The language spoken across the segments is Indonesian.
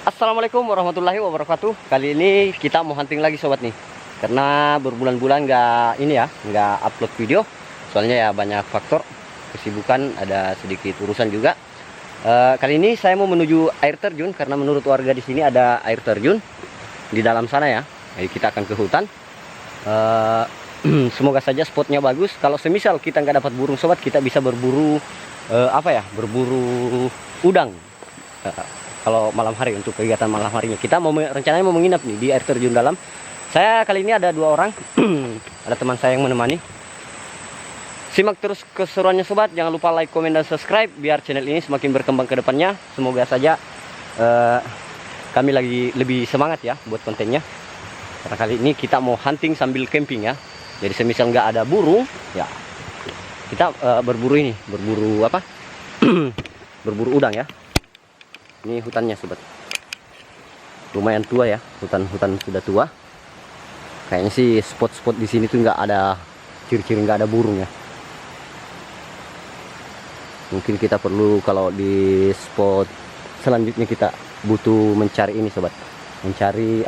Assalamualaikum warahmatullahi wabarakatuh. Kali ini kita mau hunting lagi sobat nih. Karena berbulan-bulan nggak upload video. Soalnya ya banyak faktor kesibukan, ada sedikit urusan juga. Kali ini saya mau menuju air terjun karena menurut warga di sini ada air terjun di dalam sana ya. Jadi kita akan ke hutan. Semoga saja spotnya bagus. Kalau semisal kita nggak dapat burung sobat, kita bisa berburu berburu udang. Kalau malam hari, untuk kegiatan malam harinya kita rencananya mau menginap nih di air terjun dalam. Saya kali ini ada 2 orang. Ada teman saya yang menemani. Simak terus keseruannya sobat, jangan lupa like, komen, dan subscribe biar channel ini semakin berkembang ke depannya. Semoga saja kami lagi lebih semangat ya buat kontennya. Karena kali ini kita mau hunting sambil camping ya. Jadi semisal nggak ada burung ya, kita berburu berburu udang ya. Ini hutannya sobat, lumayan tua ya, hutan sudah tua. Kayaknya sih spot-spot di sini tuh nggak ada ciri-ciri nggak ada burung ya. Mungkin kita perlu, kalau di spot selanjutnya kita butuh mencari ini sobat, mencari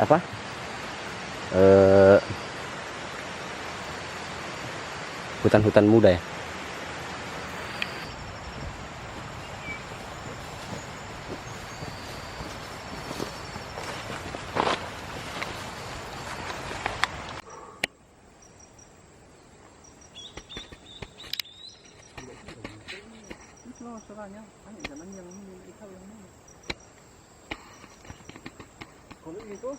hutan-hutan muda ya. Kalau itu,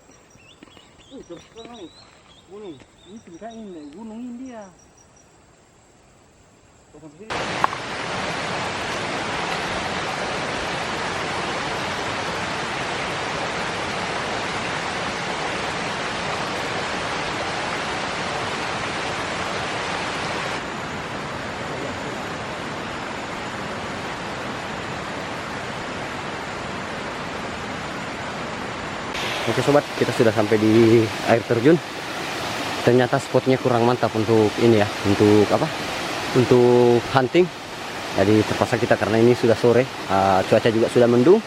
gunung ini ceritanya ini gunung India. Oke sobat, kita sudah sampai di air terjun. Ternyata spotnya kurang mantap untuk ini ya, untuk hunting. Jadi terpaksa kita, karena ini sudah sore, cuaca juga sudah mendung.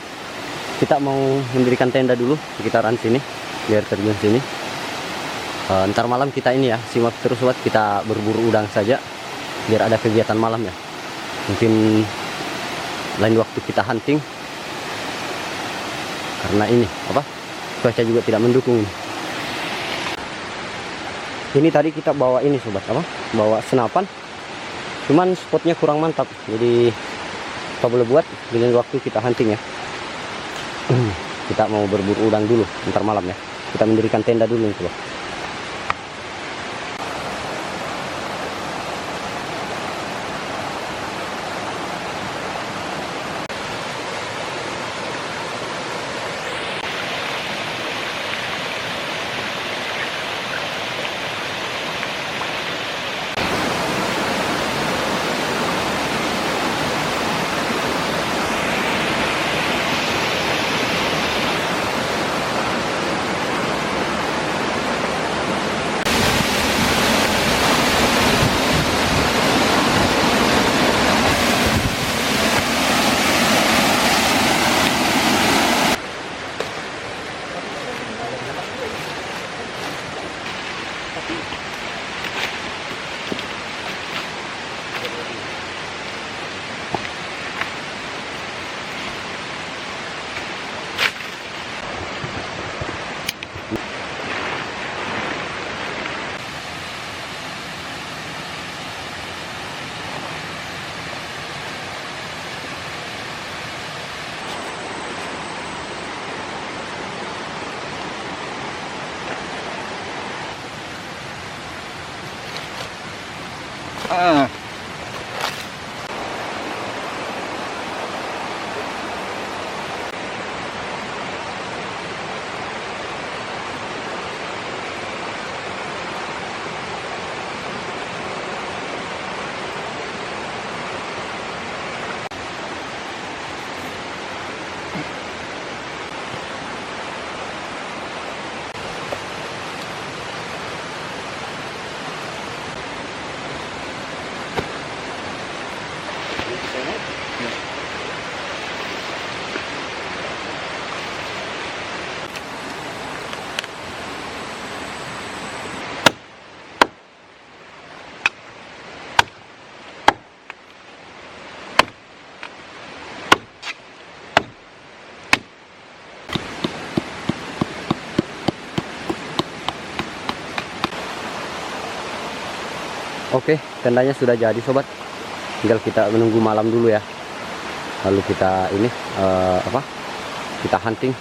Kita mau mendirikan tenda dulu sekitaran sini di air terjun sini. Ntar malam kita ini ya, simak terus sobat, kita berburu udang saja biar ada kegiatan malam ya. Mungkin lain waktu kita hunting, karena ini cuaca juga tidak mendukung. Ini tadi kita bawa ini sobat, bawa senapan, cuman spotnya kurang mantap. Jadi kita boleh buat dengan waktu kita hunting ya. Kita mau berburu udang dulu ntar malam ya. Kita mendirikan tenda dulu sobat. Oke, tendanya sudah jadi sobat. Tinggal kita menunggu malam dulu ya. Lalu kita ini apa? Kita hunting.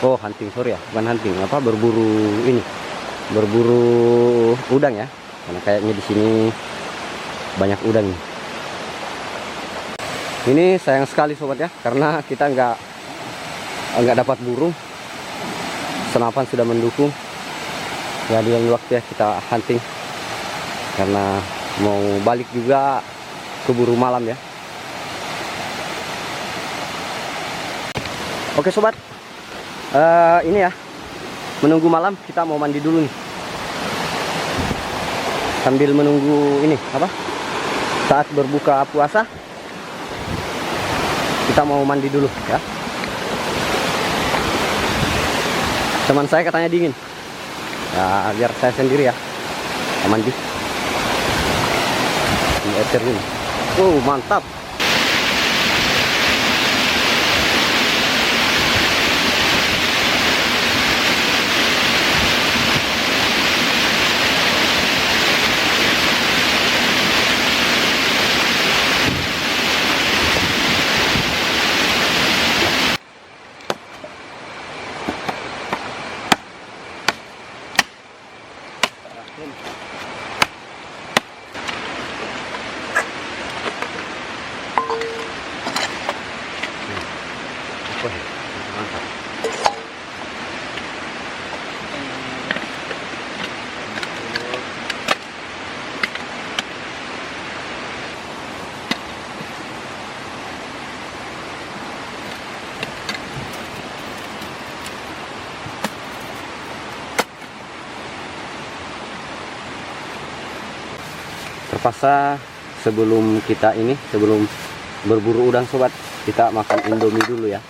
Oh, hunting, sorry ya, bukan hunting. Apa, berburu ini. Berburu udang ya. Karena kayaknya di sini banyak udang nih. Ini sayang sekali sobat ya, karena kita nggak dapat burung. Senapan sudah mendukung. Ya, di lain waktu ya kita hunting. Karena mau balik juga keburu malam ya. Oke sobat, ini ya, menunggu malam kita mau mandi dulu nih. Sambil menunggu ini apa? Saat berbuka puasa, kita mau mandi dulu ya. Teman saya katanya dingin. Ya, biar saya sendiri ya mandi. Ini air ini. Oh, mantap. Terpaksa sebelum berburu udang sobat, kita makan Indomie dulu ya,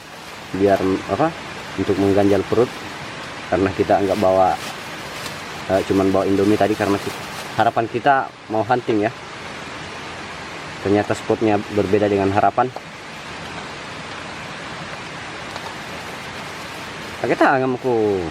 biar apa, untuk mengganjal perut, karena kita nggak bawa cuman bawa Indomie tadi karena harapan kita mau hunting ya. Ternyata spotnya berbeda dengan harapan. Pakai tanganku.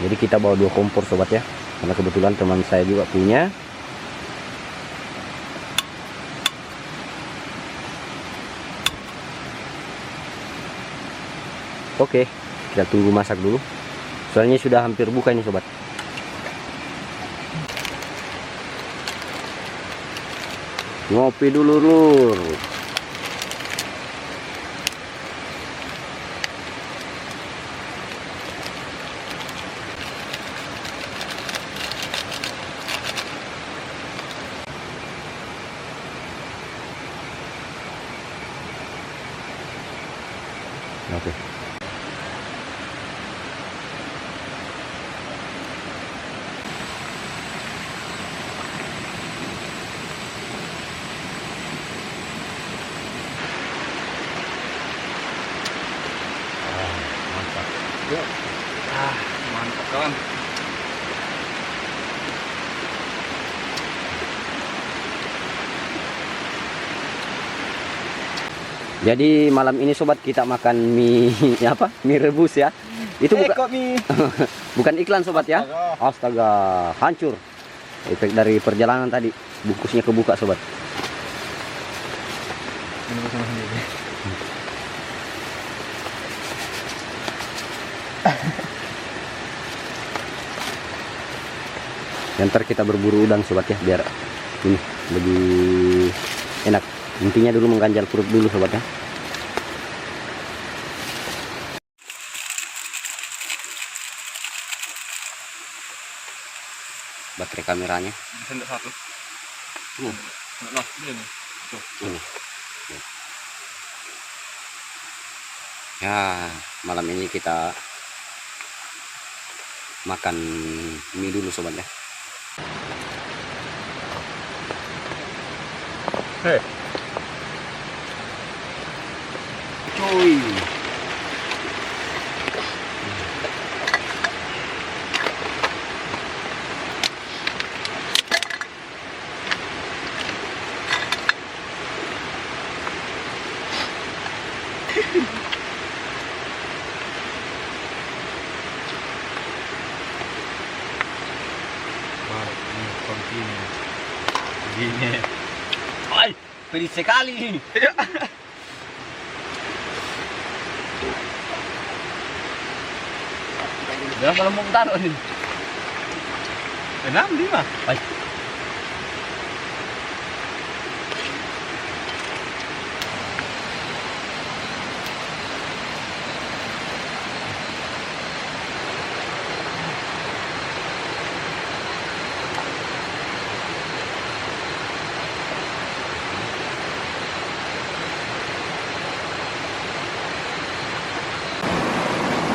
Jadi kita bawa 2 kompor sobat ya, karena kebetulan teman saya juga punya. Oke, kita tunggu masak dulu. Soalnya sudah hampir buka ini sobat. Ngopi dulu lur. Oke. Mantap. Yuk. Mantap kawan. Jadi malam ini sobat kita makan mie apa? Mie rebus ya. Itu bukan mie. bukan iklan sobat ya. Astaga, hancur. Efek dari perjalanan tadi, bungkusnya kebuka sobat. Ntar kita berburu udang sobat ya, biar ini lebih enak. Intinya dulu mengganjal perut dulu sobat ya. Baterai kameranya. Sendok 1. Nah, ini. Tuh. Ini. Ya, malam ini kita makan mie dulu sobat ya. Hei. Cuy. Ini continue. Begini. Ay, pedis sekali. Udah kalau mau taruh ini. 6, 5. Ay.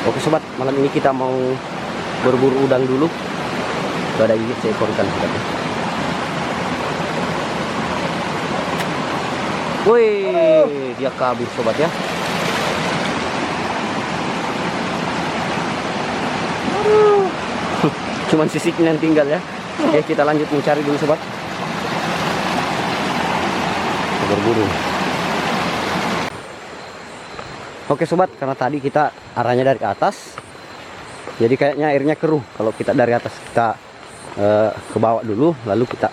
Oke sobat, malam ini kita mau berburu udang dulu. Itu ada gigit seekor ikan sobat. Wih, dia kabur sobat ya. Cuman sisiknya yang tinggal ya. Oke, kita lanjut mencari dulu sobat. Berburu. Oke sobat, karena tadi kita arahnya dari atas, jadi kayaknya airnya keruh. Kalau kita dari atas kita ke bawah dulu, lalu kita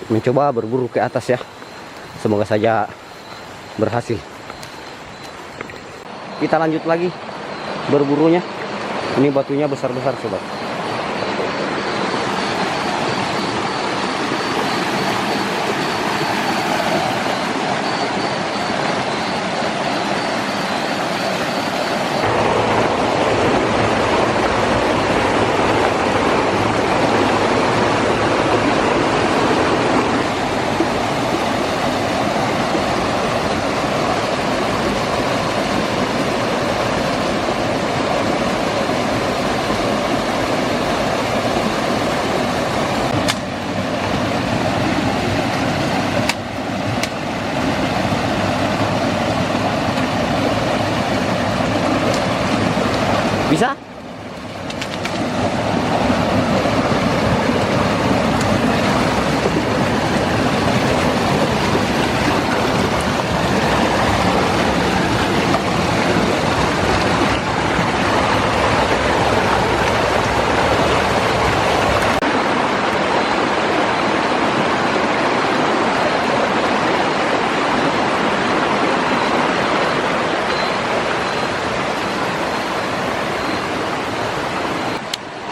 mencoba berburu ke atas ya. Semoga saja berhasil. Kita lanjut lagi berburunya. Ini batunya besar-besar sobat. Bisa?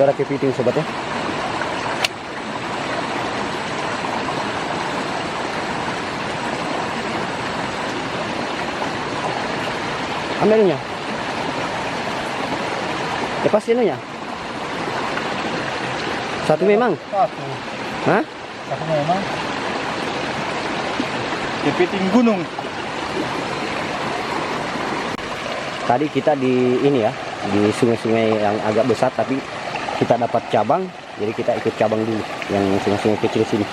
Itu ada kepiting sobat ya. Ambilnya. Lepas ininya. Satu memang. Satu. Hah? Satu memang. Kepiting gunung. Tadi kita di ini ya, di sungai-sungai yang agak besar, tapi kita dapat cabang, jadi kita ikut cabang dulu yang sungai-sungai kecil sini.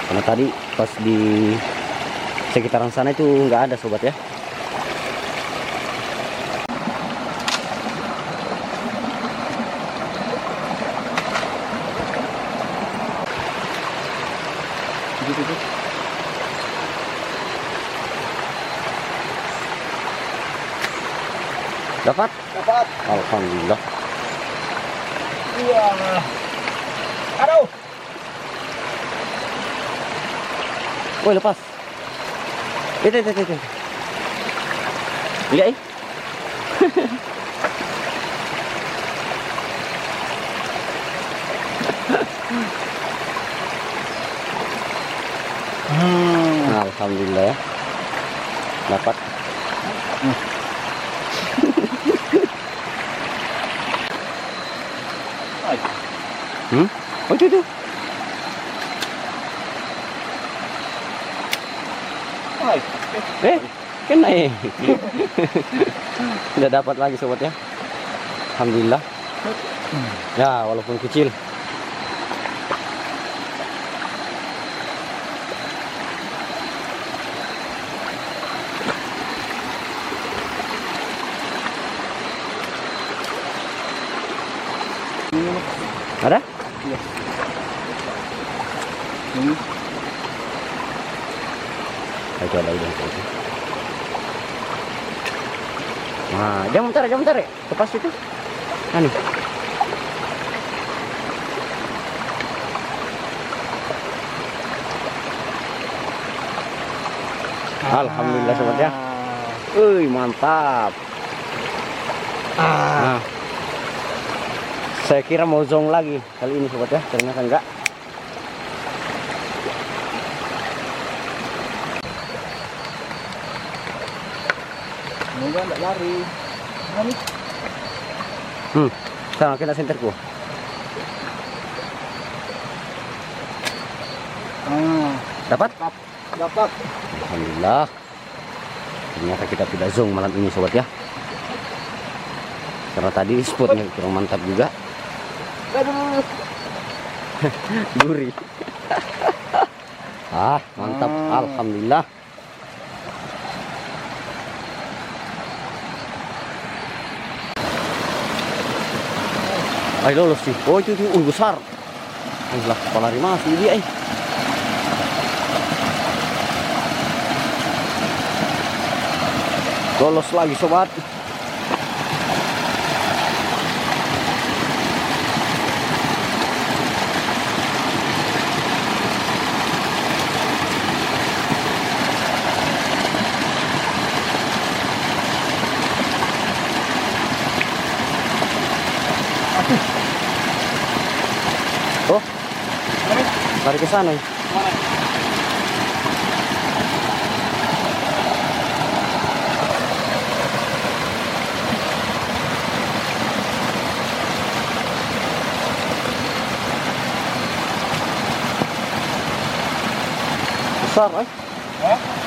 Karena tadi pas di sekitaran sana itu nggak ada sobat ya. Gitu tuh. Dapat? Dapat. Alhamdulillah. Iya. Aduh. Woi lepas. Itu. Lihat Alhamdulillah ya. Dapat. Oh itu. Hai. Kena Tidak dapat lagi sobat ya. Alhamdulillah. Ya, walaupun kecil. Ada? Iya. Ini. Itu ada udang itu. Nah, jangan bentar ya. Lepas itu. Anu. Alhamdulillah sobat ya. Mantap. Nah, saya kira mau zong lagi kali ini sobat ya, ternyata enggak. Semoga enggak lari. Lari. Sama kena senterku. Dapat? Dapat. Alhamdulillah. Ternyata kita tidak zong malam ini sobat ya. Karena tadi spotnya kurang mantap juga. Aduh. Duri. Mantap. Alhamdulillah. Ayo lolos sih. Oh itu besar. Alhamdulillah, kepala rimah sih dia. Lolos lagi sobat. Oh, lari ke sana. Besar,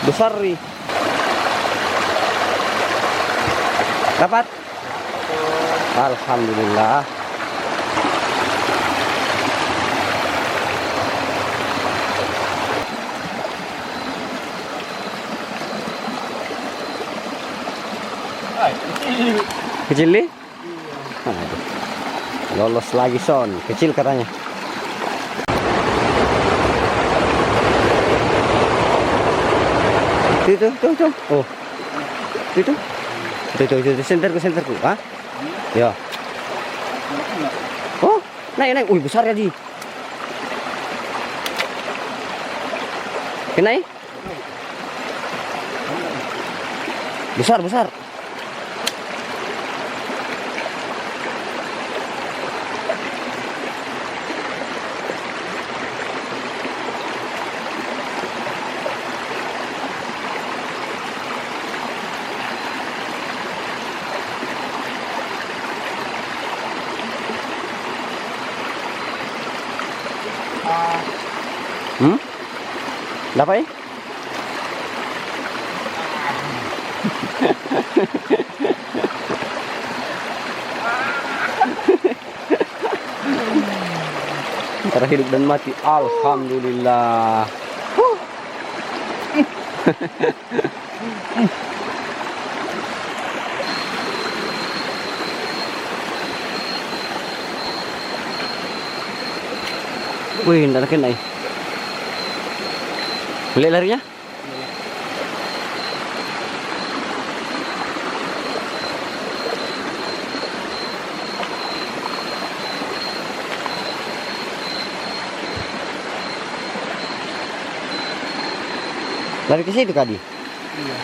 besar nih. Dapat? Alhamdulillah. Kecil nih? Lolos lagi son, kecil katanya. Tuh. Oh. Itu. Itu senterku. Ah? Ya. Oh, naik. Wih, besar ya, Ji. Kena? Besar. Dapat ya? Antara hidup dan mati. Alhamdulillah. Wih, nggak kena nih. Boleh larinya? Lari ke situ tadi? Iya.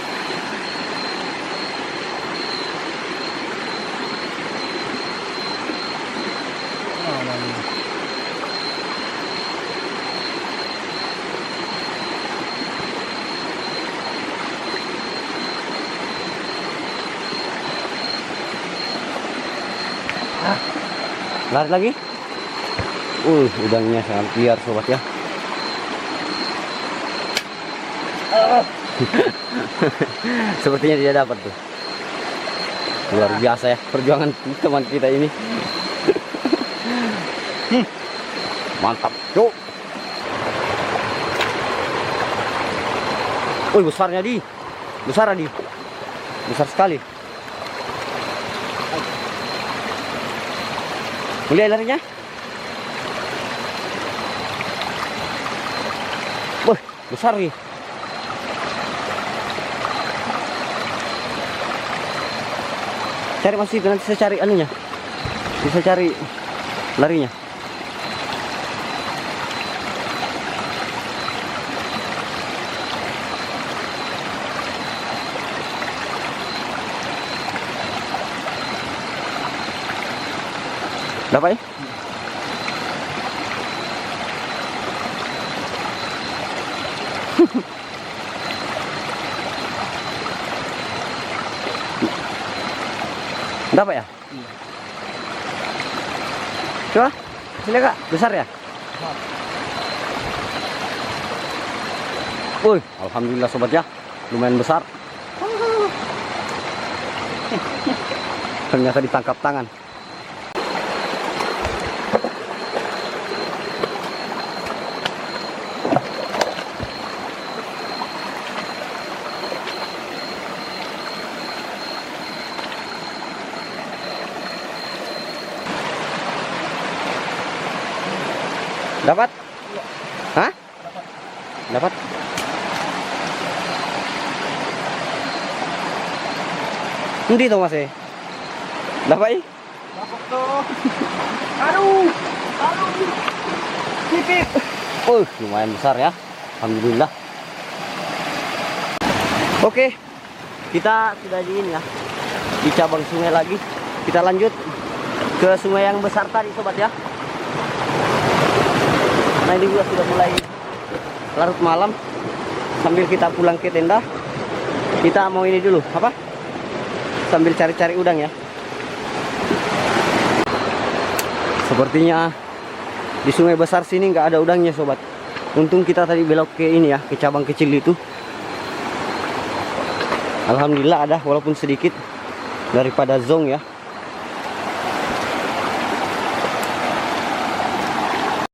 Lari lagi? Udangnya sangat liar sobat ya. Sepertinya dia dapat tuh. Luar biasa ya perjuangan teman kita ini. Mantap, cuk. Wih, besarnya di. Besar di. Besar sekali. Lihat larinya. Wih, besar nih. Cari masih nanti saya cari anunya. Bisa cari larinya. Dapat ya? Dapat ya? Coba, sini kak, besar ya? Wih, alhamdulillah sobat ya, lumayan besar. Ternyata ditangkap tangan. Dapat? Hah? Dapat? Hindi to mas eh. Dapat eh? Dapat tuh. Aduh. Aduh. Pipip. Lumayan besar ya. Alhamdulillah. Oke. Kita sudah di ini ya. Di cabang sungai lagi. Kita lanjut ke sungai yang besar tadi sobat ya. Nah ini juga sudah mulai larut malam. Sambil kita pulang ke tenda, kita mau ini dulu apa? Sambil cari-cari udang ya. Sepertinya di sungai besar sini nggak ada udangnya sobat. Untung kita tadi belok ke ini ya, ke cabang kecil itu. Alhamdulillah ada walaupun sedikit daripada zong ya.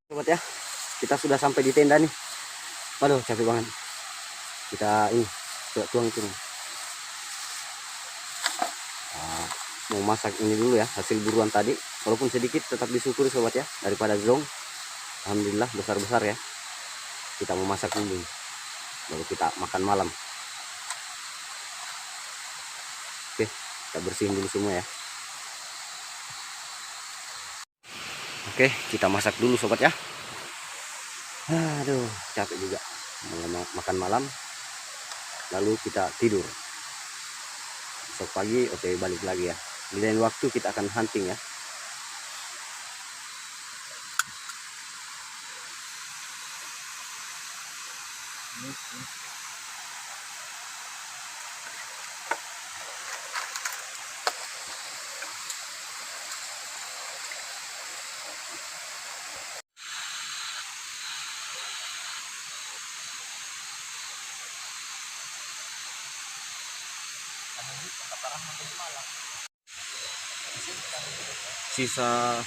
Sobat ya. Kita sudah sampai di tenda nih. Waduh, capek banget. Kita ini tuang. Nah, mau masak ini dulu ya, hasil buruan tadi. Walaupun sedikit tetap disyukuri sobat ya, daripada zong. Alhamdulillah besar-besar ya. Kita mau masak dulu. Baru kita makan malam. Oke, kita bersihin dulu semua ya. Oke, kita masak dulu sobat ya. Aduh, capek juga makan malam. Lalu kita tidur. Besok pagi oke balik lagi ya. Di lain waktu kita akan hunting ya. Sisa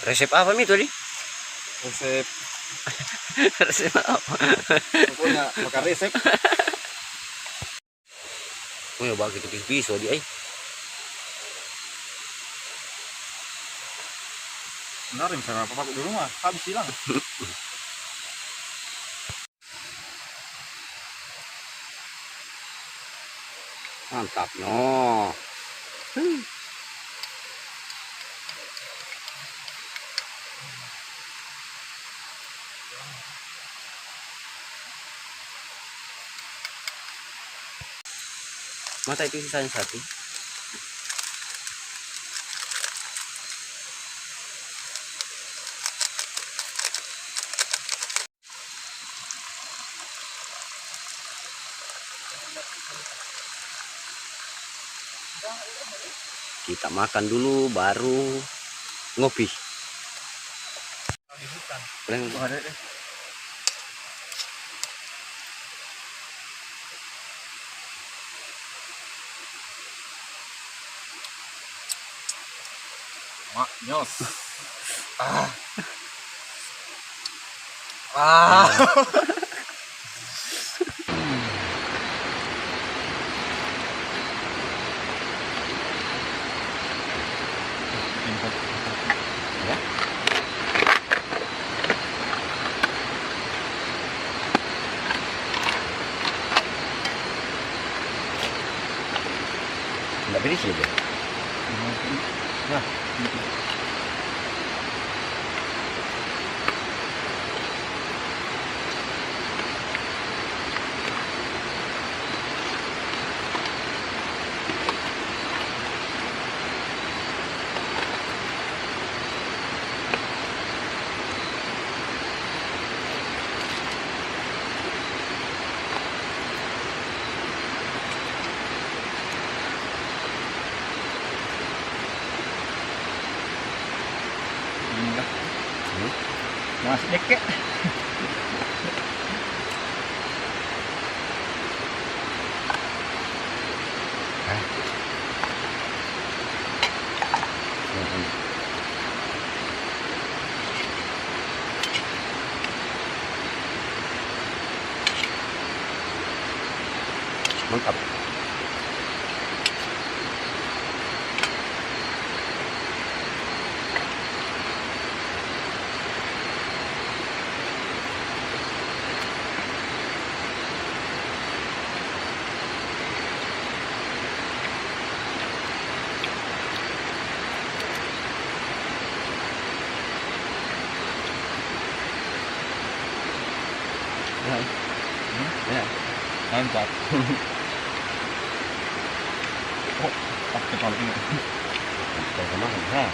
resep apa nih tadi? Resep. Resep apa? Pokoknya makan resep. Oh ya bagi itu pisau di ay. Benar, misalnya apa pakai dulu mah habis hilang. Mantap no. Mata itu sisanya satu. Kita makan dulu baru ngopi. Paling Oh, ada deh. Mak, nyos. Ah. Ah. ya. Enggak beres ya, dia. Nah, enggak. Mas deket. Mantap. Ya. Ya. Mantap. Oh, pakai paling ini. Kita makan. Ha.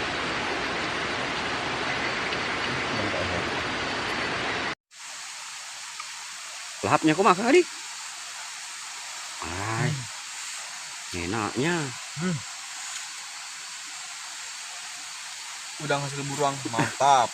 Lahapnya kok makan tadi? Ay, enaknya. Udang hasil buruang, mantap.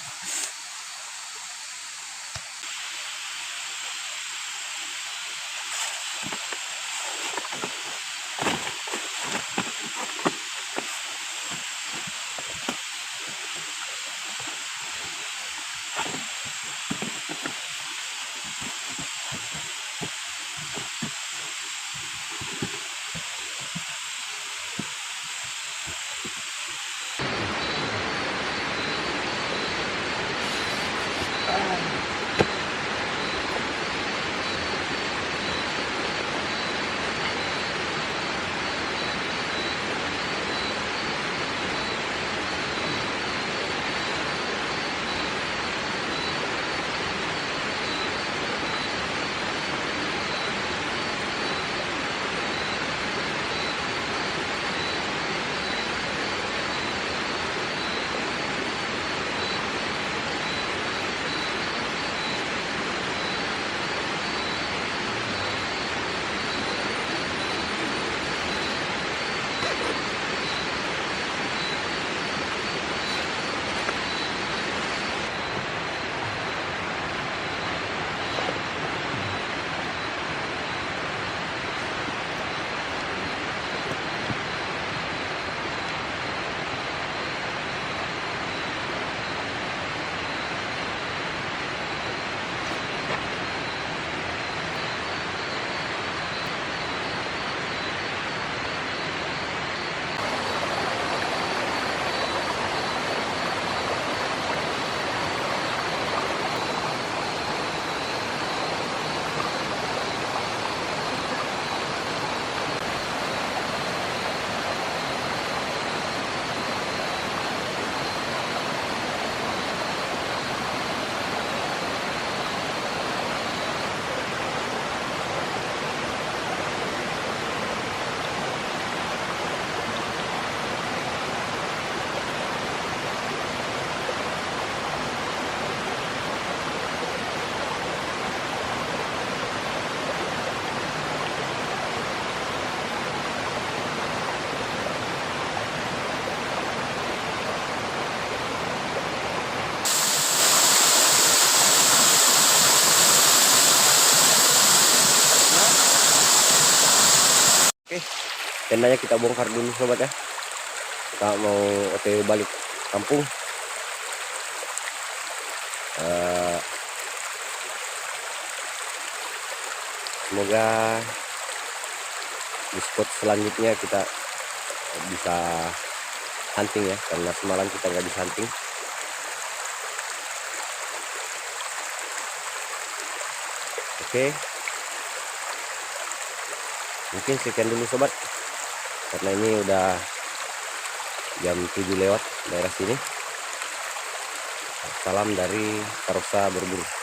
tendanya kita bongkar dulu sobat ya. Kita mau OTW balik kampung. Semoga di spot selanjutnya kita bisa hunting ya, karena semalam kita nggak bisa hunting. Oke, mungkin sekian dulu sobat, karena ini udah jam 7 lewat daerah sini. Salam dari Karosa Berburu.